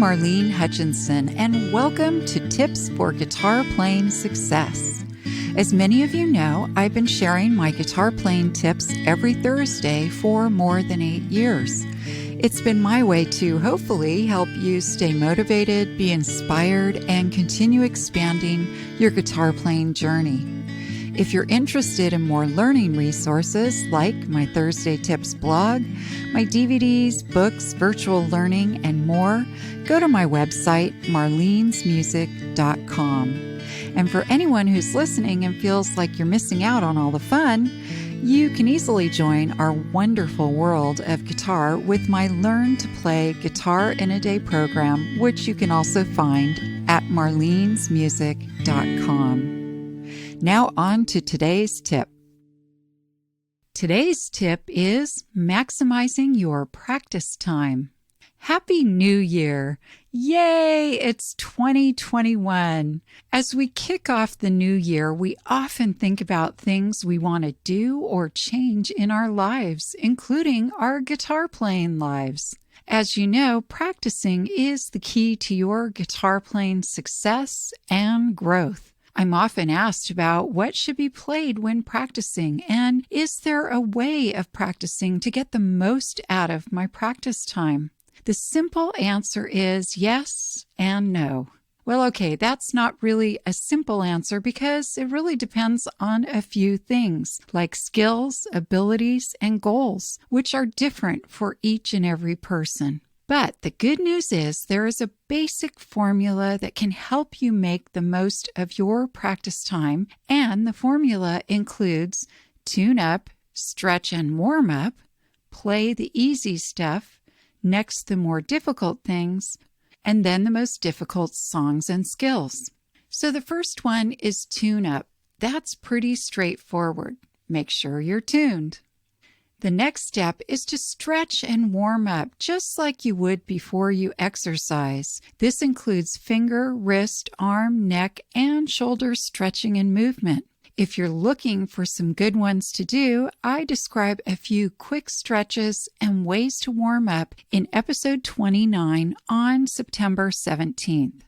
Marlene Hutchinson, and welcome to Tips for Guitar Playing Success. As many of you know, I've been sharing my guitar playing tips every Thursday for more than 8 years. It's been my way to hopefully help you stay motivated, be inspired, and continue expanding your guitar playing journey. If you're interested in more learning resources like my Thursday Tips blog, my DVDs, books, virtual learning, and more, go to my website, marlenesmusic.com. And for anyone who's listening and feels like you're missing out on all the fun, you can easily join our wonderful world of guitar with my Learn to Play Guitar in a Day program, which you can also find at marlenesmusic.com. Now on to today's tip. Today's tip is maximizing your practice time. Happy New Year! Yay! It's 2021. As we kick off the new year, we often think about things we want to do or change in our lives, including our guitar playing lives. As you know, practicing is the key to your guitar playing success and growth. I'm often asked about what should be played when practicing, and is there a way of practicing to get the most out of my practice time? The simple answer is yes and no. Well, okay, that's not really a simple answer because it really depends on a few things, like skills, abilities, and goals, which are different for each and every person. But the good news is there is a basic formula that can help you make the most of your practice time, and the formula includes tune up, stretch and warm up, play the easy stuff, next the more difficult things, and then the most difficult songs and skills. So the first one is tune up. That's pretty straightforward. Make sure you're tuned. The next step is to stretch and warm up just like you would before you exercise. This includes finger, wrist, arm, neck, and shoulder stretching and movement. If you're looking for some good ones to do, I describe a few quick stretches and ways to warm up in episode 29 on September 17th.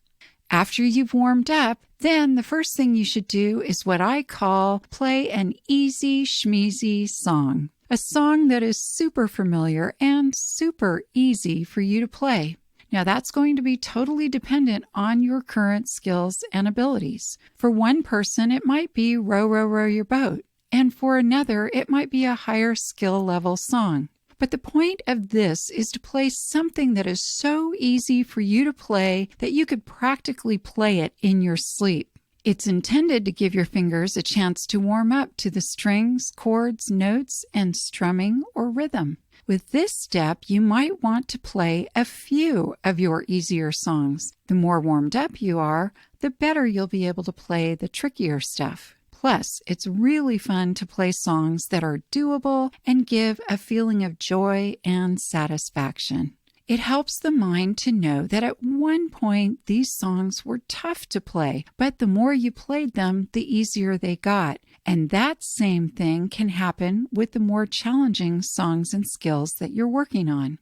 After you've warmed up, then the first thing you should do is what I call play an easy schmeezy song. A song that is super familiar and super easy for you to play. Now that's going to be totally dependent on your current skills and abilities. For one person, it might be Row, Row, Row Your Boat. And for another, it might be a higher skill level song. But the point of this is to play something that is so easy for you to play that you could practically play it in your sleep. It's intended to give your fingers a chance to warm up to the strings, chords, notes, and strumming or rhythm. With this step, you might want to play a few of your easier songs. The more warmed up you are, the better you'll be able to play the trickier stuff. Plus, it's really fun to play songs that are doable and give a feeling of joy and satisfaction. It helps the mind to know that at one point these songs were tough to play, but the more you played them, the easier they got. And that same thing can happen with the more challenging songs and skills that you're working on.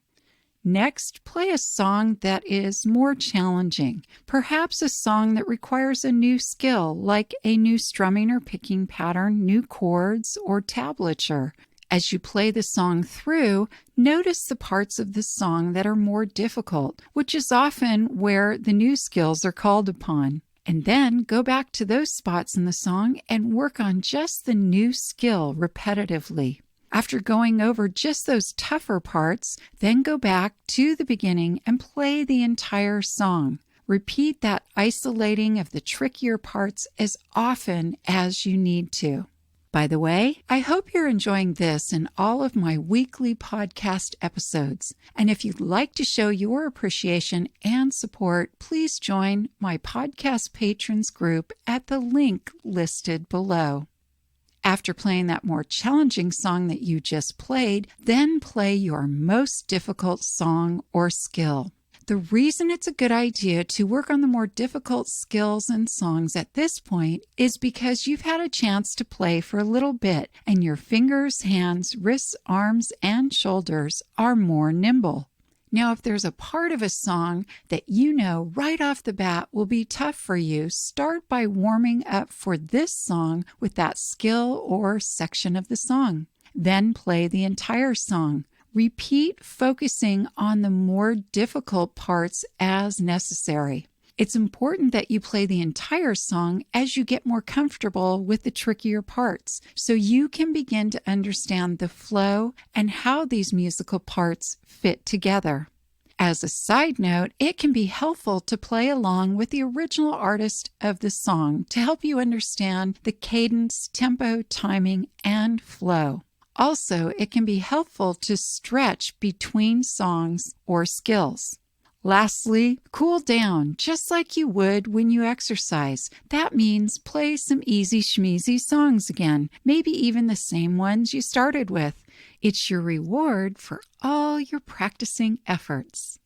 Next, play a song that is more challenging, perhaps a song that requires a new skill, like a new strumming or picking pattern, new chords, or tablature. As you play the song through, notice the parts of the song that are more difficult, which is often where the new skills are called upon. And then go back to those spots in the song and work on just the new skill repetitively. After going over just those tougher parts, then go back to the beginning and play the entire song. Repeat that isolating of the trickier parts as often as you need to. By the way, I hope you're enjoying this and all of my weekly podcast episodes. And if you'd like to show your appreciation and support, please join my podcast patrons group at the link listed below. After playing that more challenging song that you just played, then play your most difficult song or skill. The reason it's a good idea to work on the more difficult skills and songs at this point is because you've had a chance to play for a little bit and your fingers, hands, wrists, arms, and shoulders are more nimble. Now, if there's a part of a song that you know right off the bat will be tough for you, start by warming up for this song with that skill or section of the song. Then play the entire song. Repeat, focusing on the more difficult parts as necessary. It's important that you play the entire song as you get more comfortable with the trickier parts, so you can begin to understand the flow and how these musical parts fit together. As a side note, it can be helpful to play along with the original artist of the song to help you understand the cadence, tempo, timing, and flow. Also, it can be helpful to stretch between songs or skills. Lastly, cool down just like you would when you exercise. That means play some easy schmeezy songs again, maybe even the same ones you started with. It's your reward for all your practicing efforts.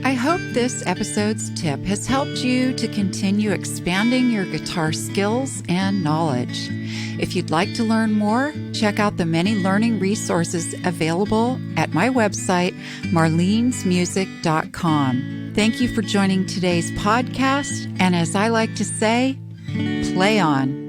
I hope this episode's tip has helped you to continue expanding your guitar skills and knowledge. If you'd like to learn more, check out the many learning resources available at my website, marlenesmusic.com. Thank you for joining today's podcast, and as I like to say, play on.